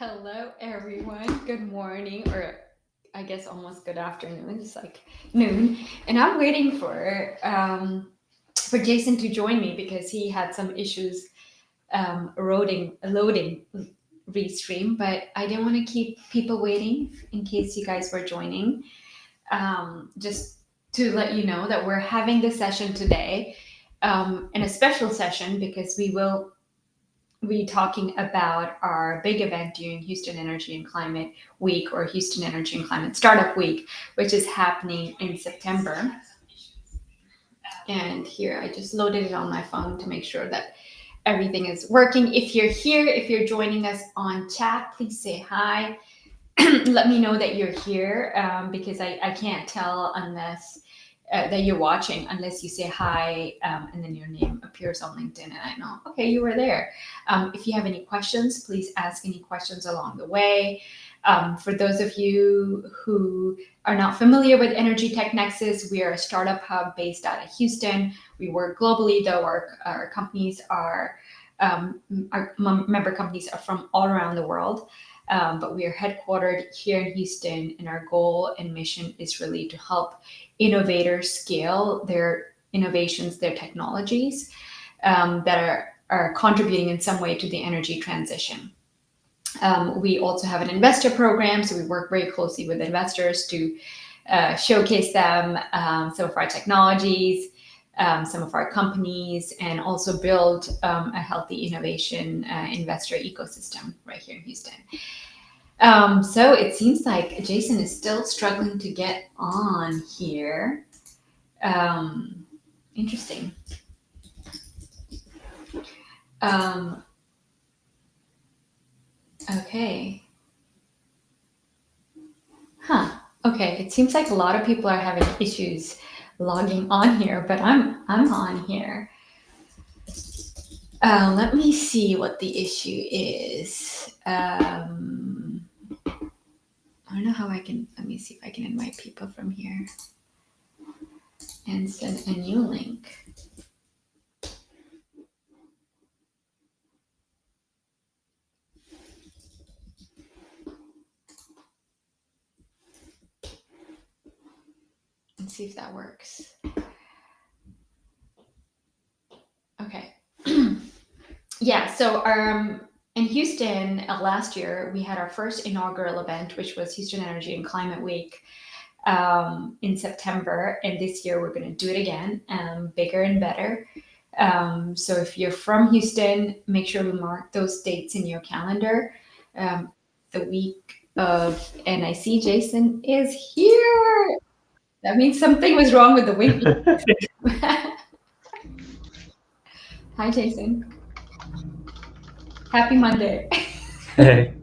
Hello, everyone. Good morning, or I guess almost good afternoon. It's like noon, and I'm waiting for Jason to join me because he had some issues loading Restream. But I didn't want to keep people waiting in case you guys were joining. Just to let you know that we're having this session today, and a special session because we will be talking about our big event during Houston Energy and Climate Week, or Houston Energy and Climate Startup Week, which is happening in September. And here, I just loaded it on my phone to make sure that everything is working. If you're here, if you're joining us on chat, please say hi. Let me know that you're here, because I can't tell unless that you're watching unless you say hi, and then your name appears on LinkedIn and I know, okay, you were there. If you have any questions, please ask any questions along the way. For those of you who are not familiar with Energy Tech Nexus, we are a startup hub based out of Houston. We work globally, though our companies are, our member companies are from all around the world. But we are headquartered here in Houston, and our goal and mission is really to help innovators scale their innovations, their technologies, that are contributing in some way to the energy transition. We also have an investor program, so we work very closely with investors to showcase them some of our technologies, some of our companies, and also build a healthy innovation investor ecosystem right here in Houston. So it seems like Jason is still struggling to get on here. Interesting. Okay. Huh. Okay. It seems like a lot of people are having issues logging on here, but I'm on here. Let me see what the issue is. I don't know how I can. Let me see if I can invite people from here and send a new link. Let's see if that works. Okay. Yeah, so in Houston last year, we had our first inaugural event, which was Houston Energy and Climate Week in September. And this year, we're going to do it again, bigger and better. So if you're from Houston, make sure to mark those dates in your calendar. The week of, and I see Jason is here. That means something was wrong with the wiki. Hi, Jason. Happy Monday. Hey.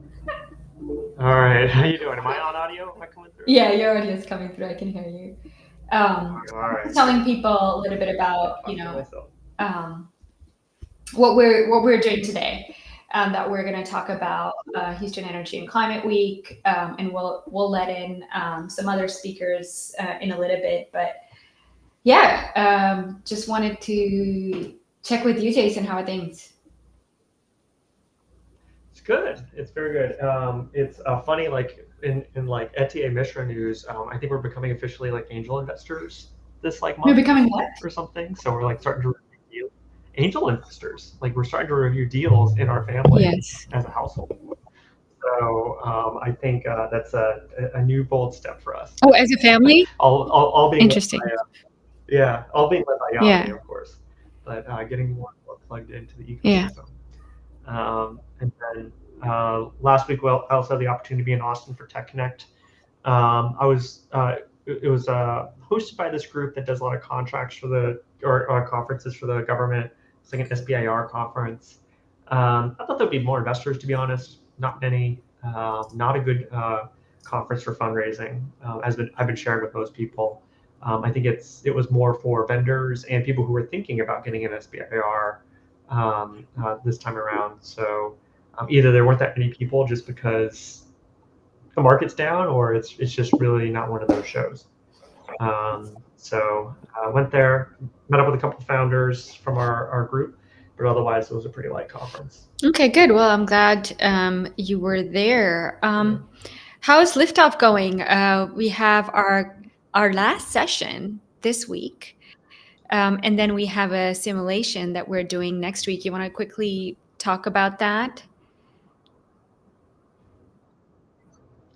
All right. How you doing? Am I on audio? Am I coming through? Yeah, your audio is coming through. I can hear you. All right. Telling people a little bit about, what we're doing today. That we're going to talk about Houston Energy and Climate Week, and we'll let in some other speakers in a little bit. But yeah, just wanted to check with you, Jason. How are things? It's good. It's very good. It's funny, like in like ETA Mishra news. I think we're becoming officially like angel investors this like You're month becoming what? or something. So we're like starting to review deals. Angel investors. Like we're starting to review deals in our family Yes. as a household. So I think that's a new bold step for us. Oh, as a family? All being Interesting. yeah, all being led by Yeah. Yahweh, of course, but getting more and more plugged into the Yeah. ecosystem. And then last week, well, I also had the opportunity to be in Austin for Tech Connect. I was it was hosted by this group that does a lot of contracts for or conferences for the government. It's like an SBIR conference. I thought there'd be more investors, to be honest. Not many. Not a good conference for fundraising, as I've been sharing with most people. I think it was more for vendors and people who were thinking about getting an SBIR this time around. So either there weren't that many people just because the market's down, or it's just really not one of those shows. So I went there, met up with a couple of founders from our group but otherwise it was a pretty light conference. Okay, good. Well, I'm glad you were there. How's Liftoff going? We have our last session this week, and then we have a simulation that we're doing next week. You want to quickly talk about that?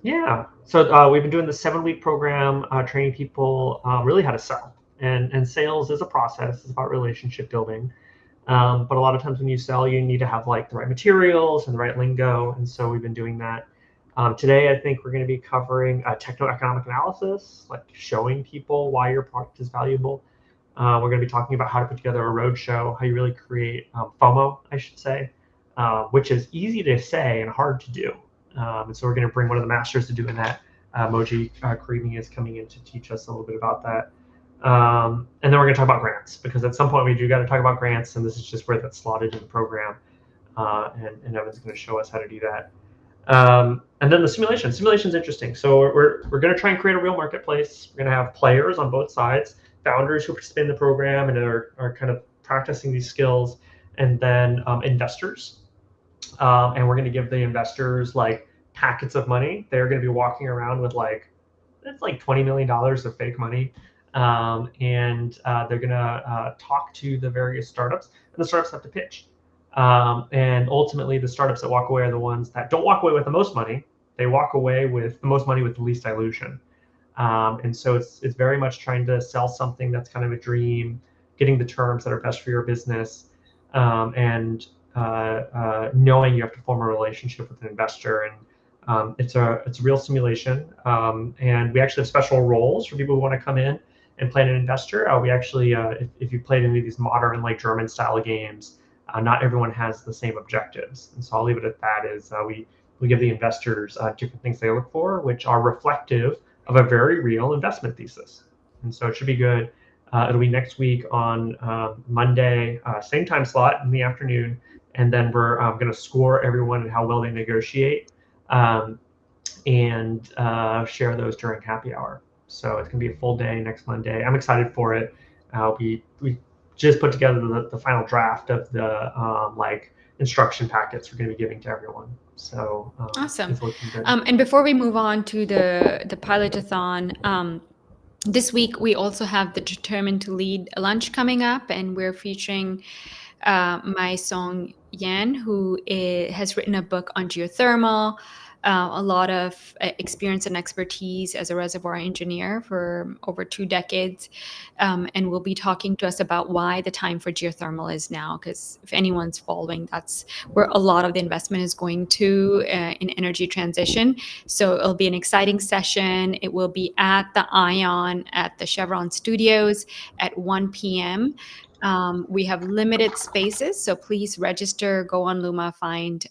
Yeah. So we've been doing the 7-week program, training people really how to sell. And sales is a process. It's about relationship building. But a lot of times when you sell, you need to have like the right materials and the right lingo. And so we've been doing that. Today, I think we're going to be covering techno-economic analysis, like showing people why your product is valuable. We're going to be talking about how to put together a roadshow, how you really create FOMO, I should say, which is easy to say and hard to do. And so we're going to bring one of the masters to doing that. Moji Karimi is coming in to teach us a little bit about that. And then we're going to talk about grants, because at some point we do got to talk about grants, and this is just where that's slotted in the program. And Evan's going to show us how to do that. And then the simulation. Simulation's interesting. So we're going to try and create a real marketplace. We're going to have players on both sides, founders who participate in the program and are kind of practicing these skills, and then investors. And we're going to give the investors like packets of money. They're going to be walking around with it's like $20 million of fake money. And they're going to talk to the various startups, and the startups have to pitch. And ultimately, the startups that walk away are the ones that don't walk away with the most money. They walk away with the most money with the least dilution. And so it's very much trying to sell something that's kind of a dream, getting the terms that are best for your business, and knowing you have to form a relationship with an investor. And it's a real simulation. And we actually have special roles for people who want to come in and play an investor. We actually, if you played any of these modern like German style games, not everyone has the same objectives. And so I'll leave it at that. Is we give the investors different things they look for, which are reflective of a very real investment thesis. And so it should be good. It'll be next week on Monday, same time slot in the afternoon. And then we're going to score everyone and how well they negotiate, and share those during happy hour. So it's going to be a full day next Monday. I'm excited for it. We just put together the final draft of the instruction packets we're going to be giving to everyone. So Awesome. it's looking good. And before we move on to the pilotathon, this week we also have the Determined to Lead lunch coming up, and we're featuring my Song Yan, who has written a book on geothermal, a lot of experience and expertise as a reservoir engineer for over 2 decades, and will be talking to us about why the time for geothermal is now, because if anyone's following, that's where a lot of the investment is going to in energy transition. So it'll be an exciting session. It will be at the Ion at the Chevron Studios at 1 p.m. We have limited spaces, so please register, go on Luma, find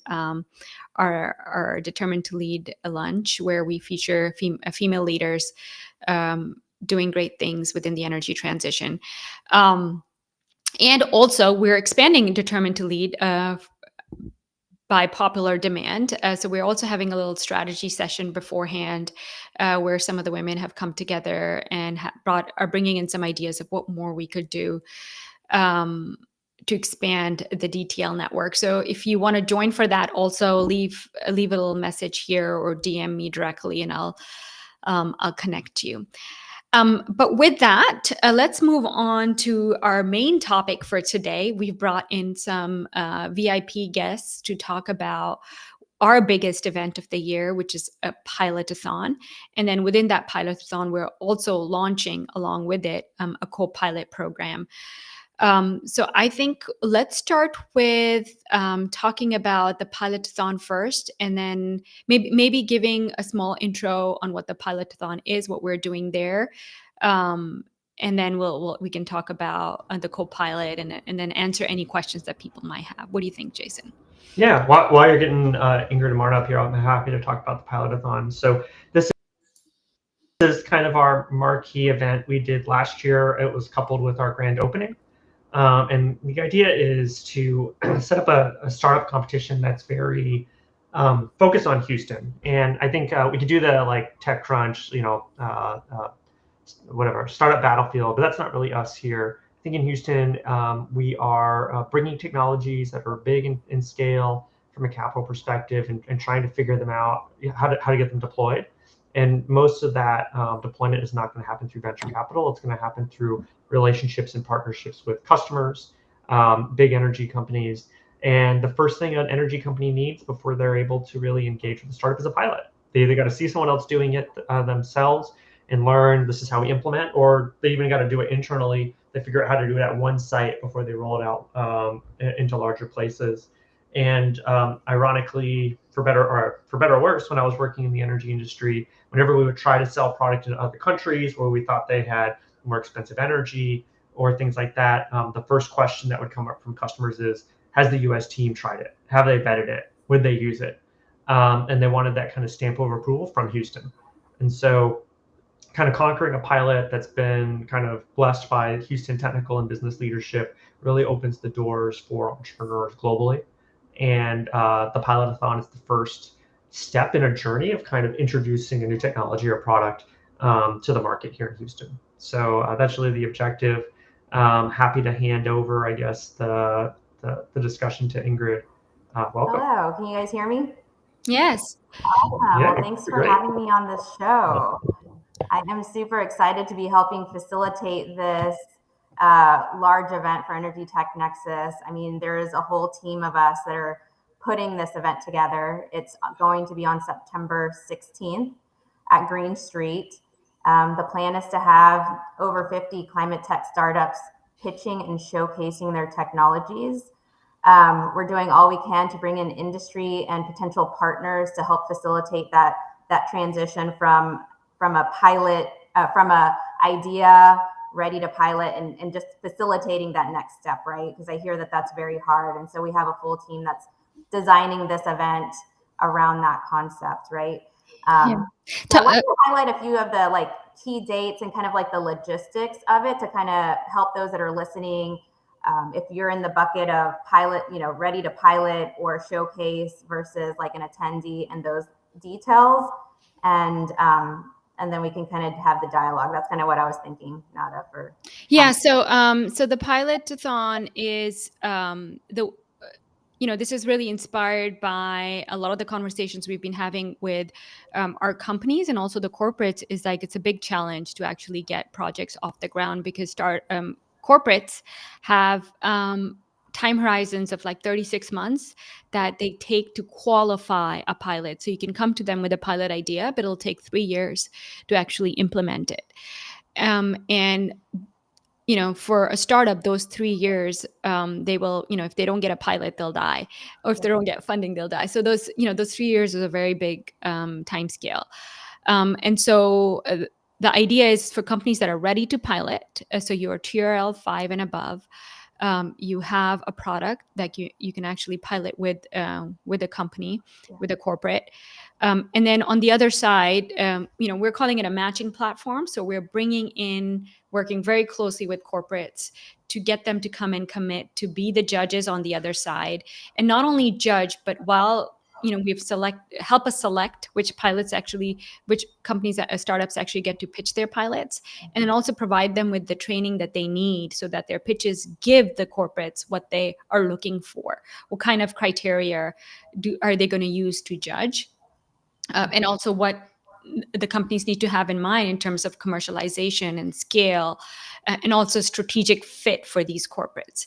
our Determined to Lead lunch, where we feature female leaders doing great things within the energy transition. And also, we're expanding Determined to Lead by popular demand. So we're also having a little strategy session beforehand, where some of the women have come together and are bringing in some ideas of what more we could do to expand the DTL network. So if you want to join for that, also leave a little message here or DM me directly, and I'll connect you. But with that, let's move on to our main topic for today. We've brought in some VIP guests to talk about our biggest event of the year, which is a pilotathon. And then within that pilotathon, we're also launching along with it a co-pilot program. So I think let's start with talking about the pilotathon first, and then maybe giving a small intro on what the pilotathon is, what we're doing there, and then we can talk about the co-pilot, and then answer any questions that people might have. What do you think, Jason? Yeah, while you're getting Ingrid and Marta up here, I'm happy to talk about the pilotathon. So this is kind of our marquee event we did last year. It was coupled with our grand opening. And the idea is to set up a startup competition that's very focused on Houston. And I think we could do the like TechCrunch, whatever, startup battlefield, but that's not really us here. think in Houston, we are bringing technologies that are big in scale from a capital perspective and trying to figure them out, how to get them deployed. And most of that deployment is not going to happen through venture capital. It's going to happen through relationships and partnerships with customers, big energy companies. And the first thing an energy company needs before they're able to really engage with the startup is a pilot. They either got to see someone else doing it themselves and learn this is how we implement, or they even got to do it internally. They figure out how to do it at one site before they roll it out into larger places. And ironically, for better or worse, when I was working in the energy industry, whenever we would try to sell product in other countries where we thought they had more expensive energy or things like that, the first question that would come up from customers is, has the US team tried it? Have they vetted it? Would they use it? And they wanted that kind of stamp of approval from Houston. And so kind of conquering a pilot that's been kind of blessed by Houston technical and business leadership really opens the doors for entrepreneurs globally. And the Pilotathon is the first step in a journey of kind of introducing a new technology or product to the market here in Houston. So that's really the objective. Happy to hand over, I guess, the discussion to Ingrid. Welcome. Hello, can you guys hear me? Yes. Well, thanks for having me on this show. I am super excited to be helping facilitate this large event for Energy Tech Nexus. I mean, there is a whole team of us that are putting this event together. It's going to be on September 16th at Green Street. The plan is to have over 50 climate tech startups pitching and showcasing their technologies. We're doing all we can to bring in industry and potential partners to help facilitate that transition from a pilot, from a idea ready to pilot, and just facilitating that next step, right? Because I hear that that's very hard. And so we have a full team that's designing this event around that concept, right? So I want to highlight a few of the key dates and kind of the logistics of it to kind of help those that are listening. If you're in the bucket of pilot, ready to pilot or showcase versus an attendee and those details, and then we can kind of have the dialogue. That's kind of what I was thinking, Nada. So the Pilotathon is this is really inspired by a lot of the conversations we've been having with our companies and also the corporates. Is it's a big challenge to actually get projects off the ground because corporates have time horizons of 36 months that they take to qualify a pilot. So you can come to them with a pilot idea, but it'll take 3 years to actually implement it. And for a startup, those 3 years, they will, if they don't get a pilot, they'll die, or if they don't get funding, they'll die. So those 3 years is a very big time scale. And so the idea is for companies that are ready to pilot. So you're TRL 5 and above. You have a product that you can actually pilot with a company, with a corporate. And then on the other side, we're calling it a matching platform. So we're working very closely with corporates to get them to come and commit to be the judges on the other side, and not only judge, but while help us select which companies, startups actually get to pitch their pilots, and then also provide them with the training that they need so that their pitches give the corporates what they are looking for. What kind of criteria are they going to use to judge? And also what the companies need to have in mind in terms of commercialization and scale, and also strategic fit for these corporates.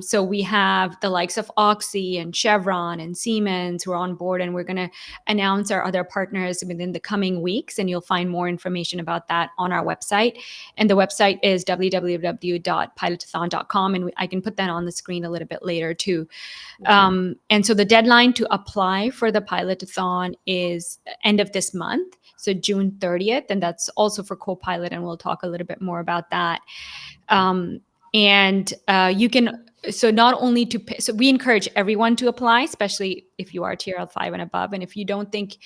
So we have the likes of Oxy and Chevron and Siemens who are on board, and we're going to announce our other partners within the coming weeks, and you'll find more information about that on our website. And the website is www.pilotathon.com, and I can put that on the screen a little bit later too. And so the deadline to apply for the Pilotathon is end of this month, so June 30th, and that's also for co-pilot, and we'll talk a little bit more about that. You can, so not only so we encourage everyone to apply, especially if you are TRL 5 and above. And if you don't think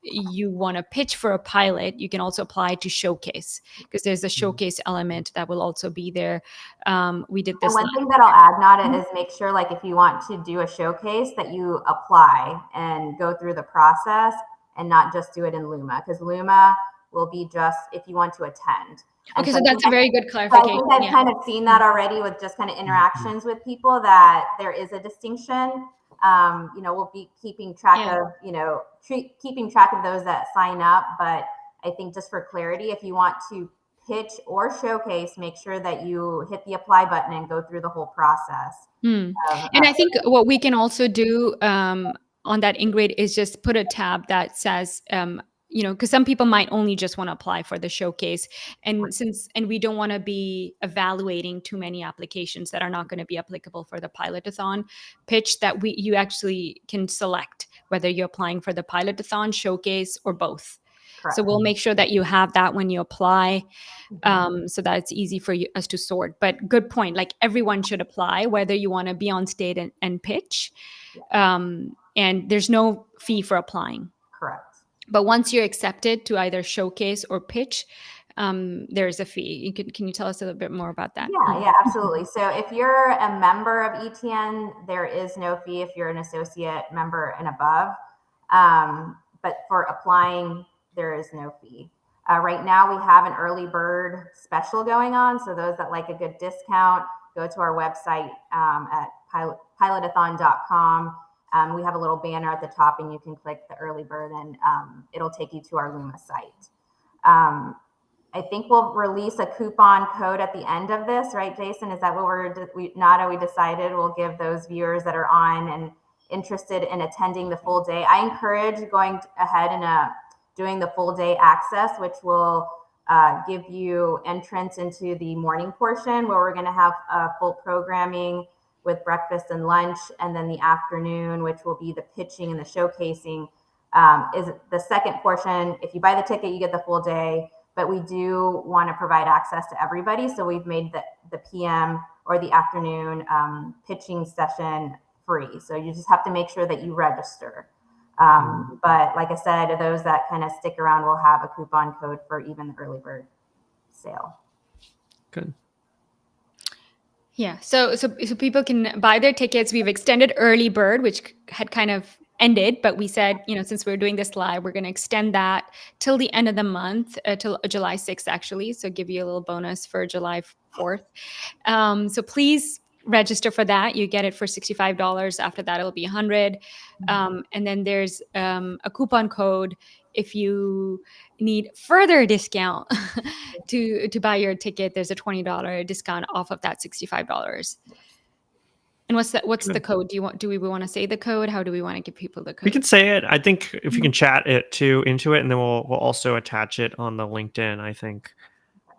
you want to pitch for a pilot, you can also apply to showcase, because there's a showcase element that will also be there. We did this. And one thing that I'll add, Nada, is make sure if you want to do a showcase that you apply and go through the process and not just do it in Luma, because Luma will be just if you want to attend. And Okay, so that's a very good I clarification. think I've kind of seen that already with just kind of interactions with people, that there is a distinction. We'll be keeping track of, keeping track of those that sign up. But I think just for clarity, if you want to pitch or showcase, make sure that you hit the apply button and go through the whole process. And I think what we can also do on that Ingrid is just put a tab that says, because some people might only just want to apply for the showcase, and we don't want to be evaluating too many applications that are not going to be applicable for the pilotathon pitch, that you actually can select whether you're applying for the pilotathon, showcase, or both. Correct. So we'll make sure that you have that when you apply, so that it's easy for us to sort. But good point. Like, everyone should apply, whether you want to be on stage and pitch. And there's no fee for applying. Correct. But once you're accepted to either showcase or pitch, there's a fee. Can you tell us a little bit more about that? Yeah, absolutely. So if you're a member of ETN, there is no fee if you're an associate member and above. But for applying, there is no fee. Right now, we have an early bird special going on. So those that like a good discount, go to our website at pilotathon.com. We have a little banner at the top, and you can click the early bird, and it'll take you to our Luma site. I think we'll release a coupon code at the end of this, right, Jason? Is that what we decided we'll give those viewers that are on and interested in attending the full day? I encourage going ahead and doing the full day access, which will give you entrance into the morning portion, where we're going to have full programming with breakfast and lunch, and then the afternoon, which will be the pitching and the showcasing, is the second portion. If you buy the ticket, you get the full day, but we do want to provide access to everybody. So we've made the PM or the afternoon pitching session free. So you just have to make sure that you register. But like I said, those that kind of stick around will have a coupon code for even the early bird sale. Good. Yeah, so people can buy their tickets. We've extended early bird, which had kind of ended, but we said, since we're doing this live, we're going to extend that till the end of the month, till July 6th, actually. So give you a little bonus for July 4th. So please register for that. You get it for $65. After that, it'll be $100. And then there's a coupon code if you need further discount to buy your ticket. There's a $20 discount off of that $65. And what's the code? Do we want to say the code? How do we want to give people the code? We can say it. I think if you can chat it into it, and then we'll also attach it on the LinkedIn, I think,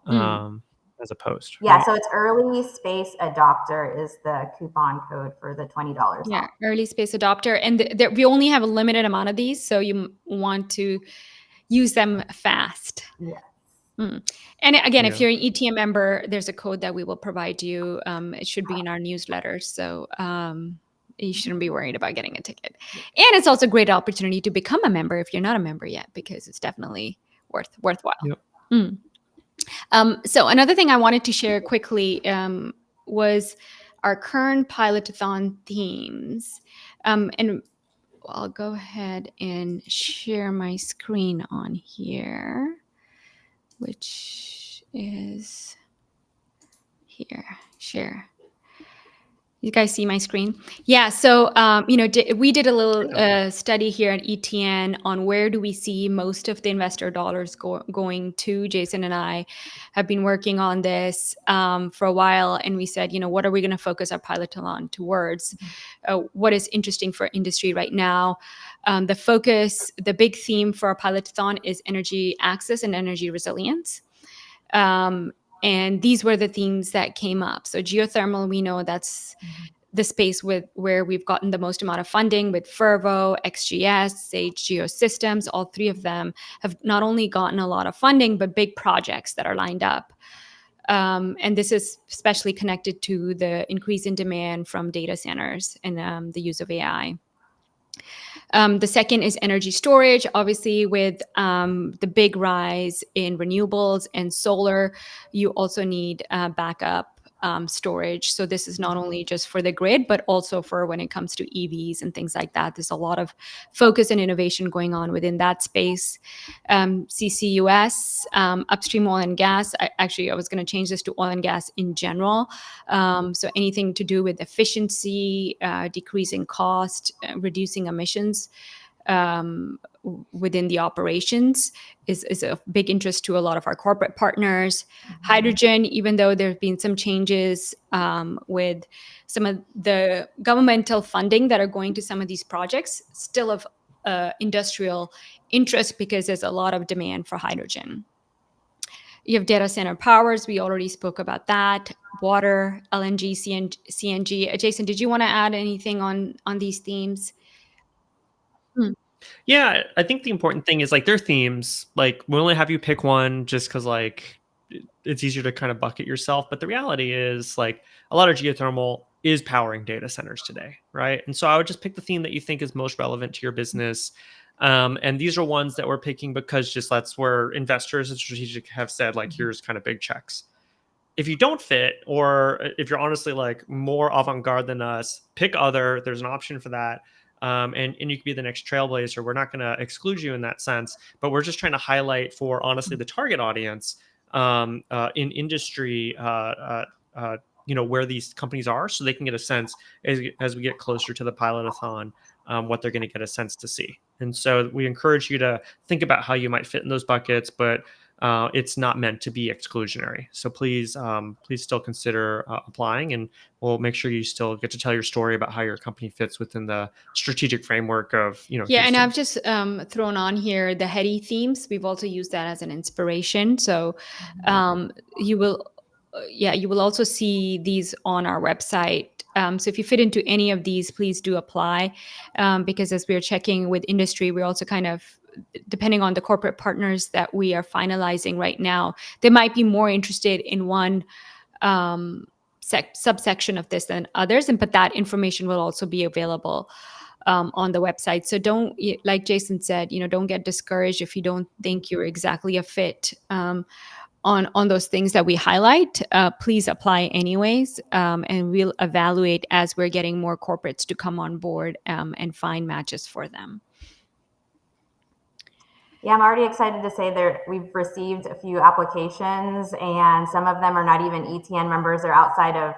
as a post. Yeah, right? so it's early space adopter is the coupon code for the $20. Yeah, early space adopter. And we only have a limited amount of these, so you want to use them fast. Yeah. And again, if you're an ETN member, there's a code that we will provide you. It should be in our newsletter, so you shouldn't be worried about getting a ticket. And it's also a great opportunity to become a member if you're not a member yet, because it's definitely worthwhile. Yep. So another thing I wanted to share quickly was our current pilotathon themes. And I'll go ahead and share my screen on here, which is here. Share. You guys see my screen? Yeah. So, we did a little study here at ETN on where do we see most of the investor dollars going to. Jason and I have been working on this for a while, and we said, what are we going to focus our pilotathon towards? What is interesting for industry right now? The big theme for our pilotathon is energy access and energy resilience. And these were the themes that came up. So geothermal, we know that's the space where we've gotten the most amount of funding with Fervo, XGS, Sage Geosystems. All three of them have not only gotten a lot of funding, but big projects that are lined up. And this is especially connected to the increase in demand from data centers and the use of AI. The second is energy storage. Obviously, with the big rise in renewables and solar, you also need backup storage. So this is not only just for the grid, but also for when it comes to EVs and things like that. There's a lot of focus and innovation going on within that space. CCUS, upstream oil and gas. I was going to change this to oil and gas in general. So anything to do with efficiency, decreasing cost, reducing emissions within the operations is a big interest to a lot of our corporate partners. Hydrogen, even though there have been some changes with some of the governmental funding that are going to some of these projects, still of industrial interest because there's a lot of demand for hydrogen. You have data center powers. We already spoke about that. Water, LNG, CNG. Jason, did you want to add anything on these themes? Yeah, I think the important thing is like their themes. Like we only have you pick one just because like it's easier to kind of bucket yourself. But the reality is like a lot of geothermal is powering data centers today, right? And so I would just pick the theme that you think is most relevant to your business. And these are ones that we're picking because just that's where investors and strategic have said like here's kind of big checks. If you don't fit, or if you're honestly like more avant-garde than us, pick other. There's an option for that. And you could be the next trailblazer. We're not going to exclude you in that sense, but we're just trying to highlight for honestly the target audience in industry, where these companies are, so they can get a sense as we get closer to the pilotathon, what they're going to get a sense to see. And so we encourage you to think about how you might fit in those buckets, but it's not meant to be exclusionary. So please still consider applying, and we'll make sure you still get to tell your story about how your company fits within the strategic framework of, Yeah, Houston. and I've just thrown on here the heady themes. We've also used that as an inspiration. So you will also see these on our website. So if you fit into any of these, please do apply, because as we're checking with industry, we're also kind of, depending on the corporate partners that we are finalizing right now, they might be more interested in one subsection of this than others, but that information will also be available on the website. So don't, like Jason said, don't get discouraged if you don't think you're exactly a fit on those things that we highlight. Please apply anyways, and we'll evaluate as we're getting more corporates to come on board and find matches for them. Yeah, I'm already excited to say that we've received a few applications, and some of them are not even ETN members. They're outside of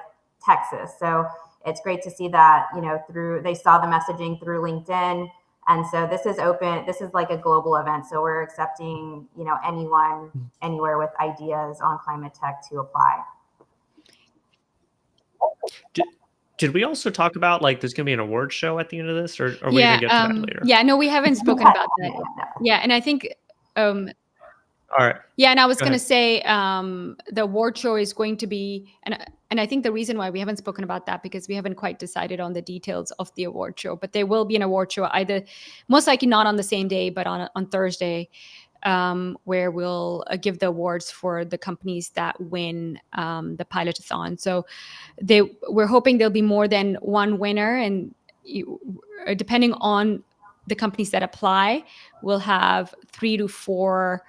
Texas. So it's great to see that, they saw the messaging through LinkedIn. And so this is open. This is like a global event. So we're accepting, anyone, anywhere with ideas on climate tech to apply. Did we also talk about like there's going to be an award show at the end of this, or are we going to get to that later? Yeah, no, we haven't spoken about that. Yeah, and I think. All right. Yeah, and I was going to say the award show is going to be, and I think the reason why we haven't spoken about that because we haven't quite decided on the details of the award show. But there will be an award show, either most likely not on the same day, but on Thursday, where we'll give the awards for the companies that win the pilotathon. So we're hoping there'll be more than one winner, and depending on the companies that apply, we'll have 3 to 4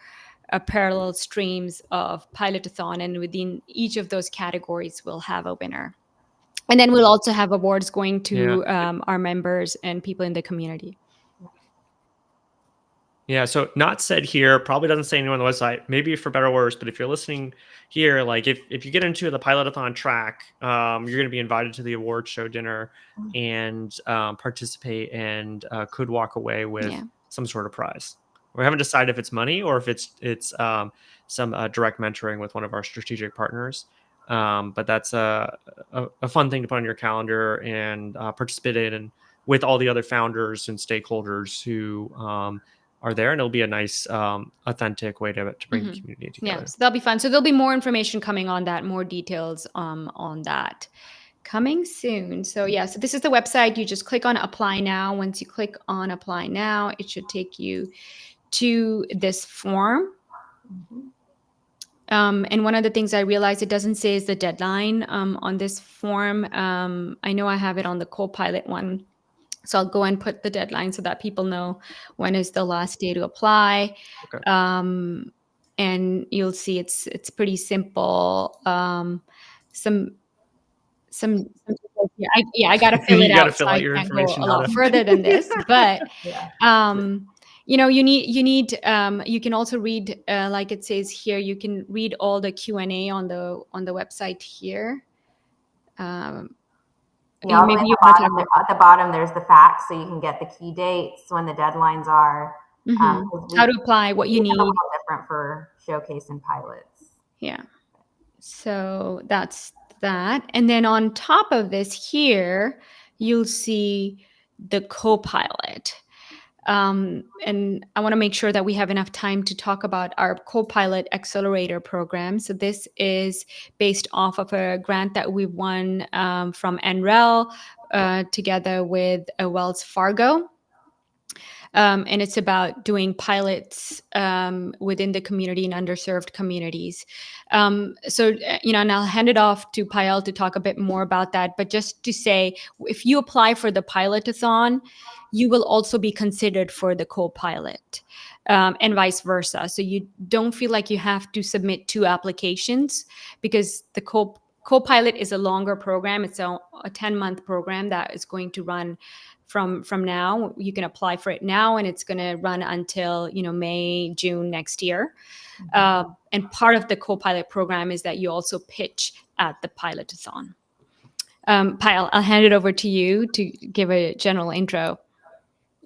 parallel streams of pilotathon, and within each of those categories, we'll have a winner. And then we'll also have awards going to our members and people in the community. Yeah, so not said here, probably doesn't say anywhere on the website, maybe for better or worse, but if you're listening here, like if you get into the pilotathon track, you're going to be invited to the award show dinner and participate, and could walk away with some sort of prize. We haven't decided if it's money or if it's some direct mentoring with one of our strategic partners. But that's a fun thing to put on your calendar and participate in, and with all the other founders and stakeholders who are there, and it'll be a nice, authentic way to bring the community together. Yeah, so that'll be fun. So there'll be more information coming on that, more details on that coming soon. So so this is the website. You just click on apply now. Once you click on apply now, it should take you to this form. And one of the things I realized, it doesn't say is the deadline on this form. I know I have it on the Copilot one. So I'll go and put the deadline so that people know when is the last day to apply. Okay. And you'll see it's pretty simple. Some some I got to fill it out, so I your can't go information a out lot of. further than this. But Yeah. you know, you need you can also read, like it says here, you can read all the Q&A on the website here. Yeah, all the way maybe you at want to talk at the bottom, there's the facts, so you can get the key dates, when the deadlines are. how to apply, what you need. A little different for showcase and pilots. Yeah. So that's that. And then on top of this here, you'll see the co-pilot. And I want to make sure that we have enough time to talk about our co-pilot accelerator program. So this is based off of a grant that we won from NREL together with Wells Fargo. And it's about doing pilots within the community and underserved communities. So, you know, and I'll hand it off to Payal to talk a bit more about that. But just to say, if you apply for the pilotathon, you will also be considered for the co-pilot, and vice versa. So you don't feel like you have to submit 2 applications, because the co-pilot is a longer program. It's a 10-month program that is going to run from now. You can apply for it now, and it's going to run until, you know, May, June next year. And part of the co-pilot program is that you also pitch at the pilotathon. Payal, I'll hand it over to you to give a general intro.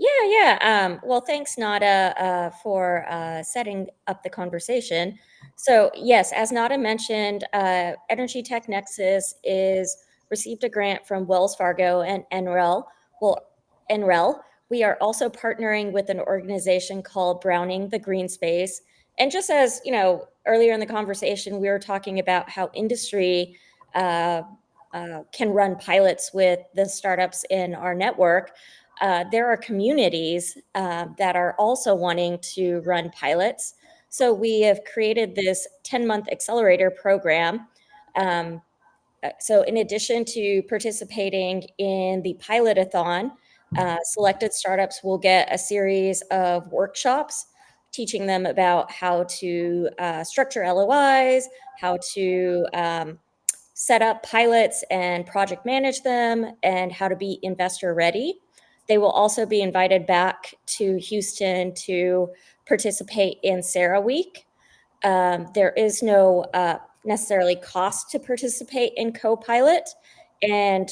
Yeah. Well, thanks, Nada, for setting up the conversation. So yes, as Nada mentioned, Energy Tech Nexus received a grant from Wells Fargo and NREL. Well, NREL. We are also partnering with an organization called Browning the Green Space. And just as, you know, earlier in the conversation, we were talking about how industry can run pilots with the startups in our network. There are communities that are also wanting to run pilots. So we have created this 10-month accelerator program. So in addition to participating in the pilotathon, selected startups will get a series of workshops teaching them about how to structure LOIs, how to set up pilots and project manage them, and how to be investor ready. They will also be invited back to Houston to participate in Sarah Week. There is no necessarily cost to participate in co-pilot. And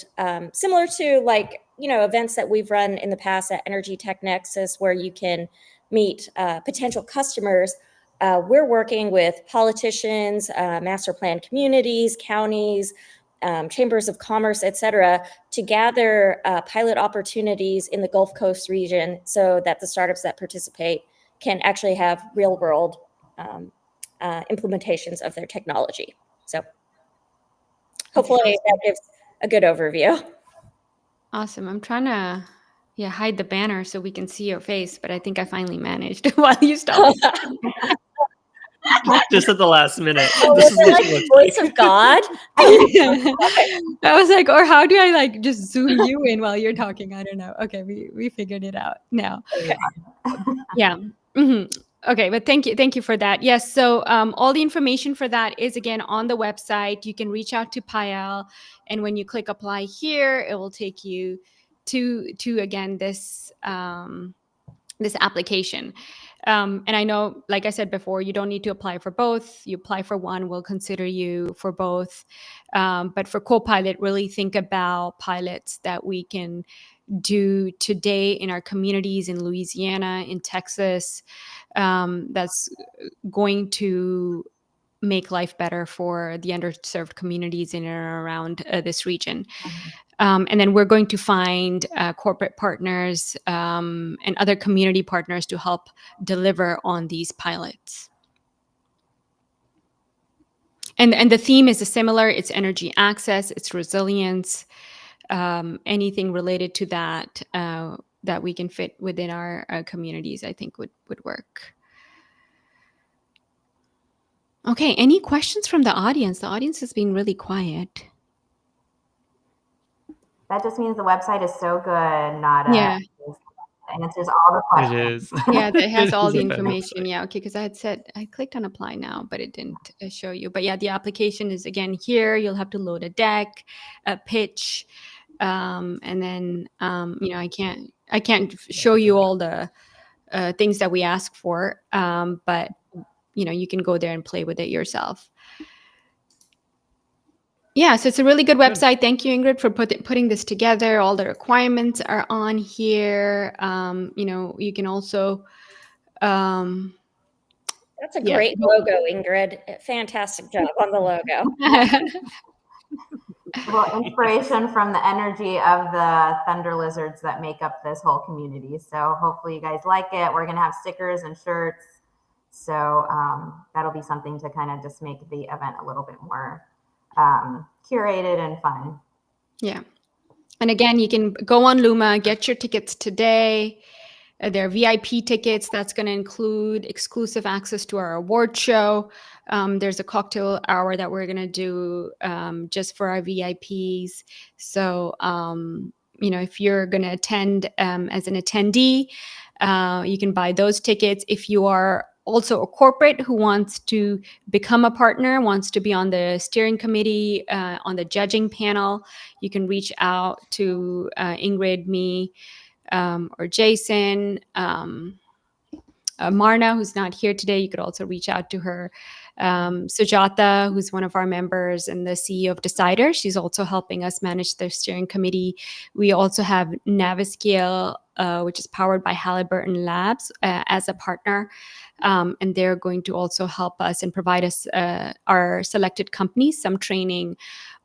similar to, like, you know, events that we've run in the past at Energy Tech Nexus, where you can meet potential customers, we're working with politicians, master plan communities, counties, chambers of commerce, et cetera, to gather pilot opportunities in the Gulf Coast region so that the startups that participate can actually have real world implementations of their technology. So hopefully that gives a good overview. Awesome. I'm trying to hide the banner so we can see your face, but I think I finally managed while you stopped. Just at the last minute. This is like the voice of God. I was like, or how do I like just zoom you in while you're talking? I don't know. Okay, we figured it out now. Okay. Yeah. Okay, but thank you for that. Yes, so all the information for that is again on the website. You can reach out to Payal, and when you click apply here, it will take you to again this this application. And I know, like I said before, you don't need to apply for both. You apply for one, we'll consider you for both. But for co-pilot, really think about pilots that we can do today in our communities in Louisiana, in Texas, that's going to make life better for the underserved communities in and around this region. And then we're going to find corporate partners and other community partners to help deliver on these pilots. And the theme is similar. It's energy access, it's resilience, anything related to that that we can fit within our communities, I think would work. Okay, any questions from the audience? The audience has been really quiet. That just means the website is so good, Nada. Yeah. answers all the questions. It is. Yeah, that has all the It is a fun information. website. Yeah, okay, because I had said I clicked on apply now, but it didn't show you. But yeah, the application is again here. You'll have to load a deck, a pitch, and then I can't show you all the things that we ask for, but you can go there and play with it yourself. Yeah, so it's a really good website. Thank you, Ingrid, for putting this together. All the requirements are on here. You can also That's a great logo, Ingrid. Fantastic job on the logo. Well, inspiration from the energy of the thunder lizards that make up this whole community. So hopefully you guys like it. We're going to have stickers and shirts. So that'll be something to kind of just make the event a little bit more curated and fun. Yeah. And again, you can go on Luma, get your tickets today. They're VIP tickets. That's going to include exclusive access to our award show. There's a cocktail hour that we're going to do just for our VIPs. So, if you're going to attend as an attendee, you can buy those tickets. If you are also a corporate who wants to become a partner, wants to be on the steering committee, on the judging panel, you can reach out to Ingrid, me, or Jason, Marna, who's not here today. You could also reach out to her. Sujata, who's one of our members and the CEO of Decider. She's also helping us manage the steering committee. We also have Naviscale, which is powered by Halliburton Labs, as a partner. And they're going to also help us and provide us, our selected companies, some training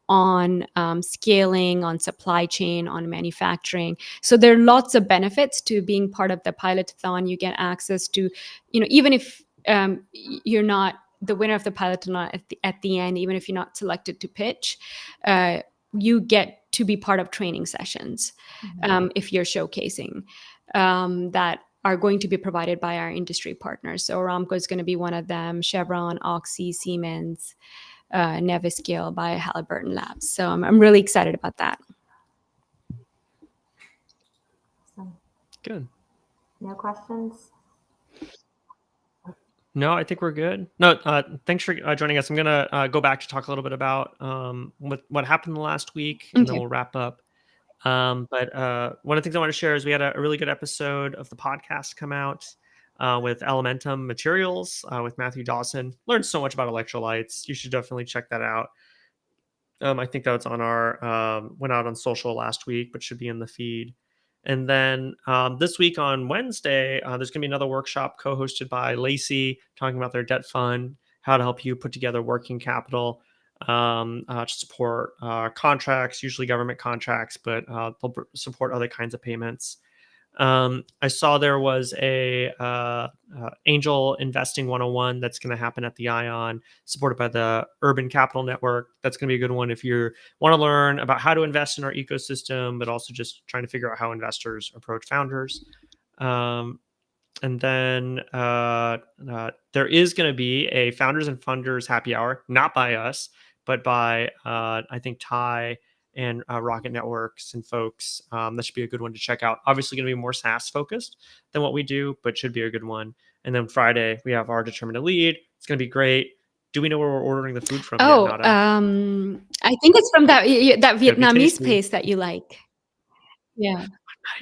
on scaling, on supply chain, on manufacturing. So there are lots of benefits to being part of the Pilotathon. You get access to, even if you're not the winner of the Pilotathon at the end, even if you're not selected to pitch, you get to be part of training sessions if you're showcasing that are going to be provided by our industry partners. So Aramco is going to be one of them, Chevron, Oxy, Siemens, Naviscale by Halliburton Labs. So I'm really excited about that. So, Good. no questions? No, I think we're good. No, thanks for joining us. I'm going to go back to talk a little bit about what happened the last week, and then we'll wrap up. But one of the things I want to share is we had a really good episode of the podcast come out with Elementum Materials with Matthew Dawson. Learned so much about electrolytes. You should definitely check that out. I think that was on our went out on social last week, but should be in the feed. And then this week on Wednesday, there's going to be another workshop co-hosted by Lacey talking about their debt fund, how to help you put together working capital to support contracts, usually government contracts, but they'll support other kinds of payments. I saw there was a Angel Investing 101 that's going to happen at the ION, supported by the Urban Capital Network. That's going to be a good one if you want to learn about how to invest in our ecosystem, but also just trying to figure out how investors approach founders. And then there is going to be a Founders and Funders happy hour, not by us, but by, I think, Ty and Rocket Networks and folks. That should be a good one to check out. Obviously going to be more SaaS focused than what we do, but should be a good one. And then Friday, we have our Determine to Lead. It's going to be great. Do we know where we're ordering the food from yet, Nada? I think it's from that Vietnamese place that you like. Yeah.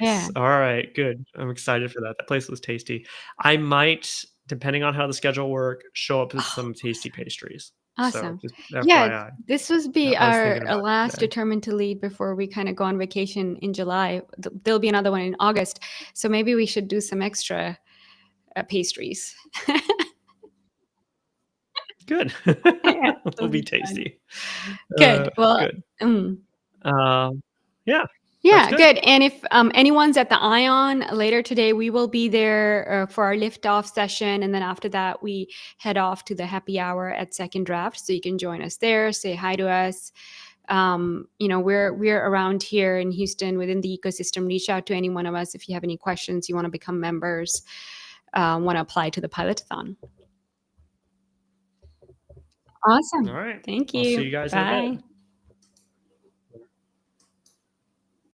Nice. Yeah. All right, good. I'm excited for that. That place was tasty. I might, depending on how the schedule works, show up with some tasty pastries. Awesome. So just Yeah, FYI. this was be I was our thinking about it last today. Determined to Lead before we kind of go on vacation in July. There'll be another one in August. So maybe we should do some extra pastries. Good. Yeah, It'll be tasty. good. Well, good. Yeah. Yeah, That's good. And if anyone's at the ION later today, we will be there for our liftoff session. And then after that, we head off to the happy hour at Second Draft. So you can join us there, say hi to us. We're around here in Houston within the ecosystem. Reach out to any one of us if you have any questions, you want to become members, want to apply to the Pilotathon. Awesome. All right. Thank you. I'll see you guys in a bit. Bye.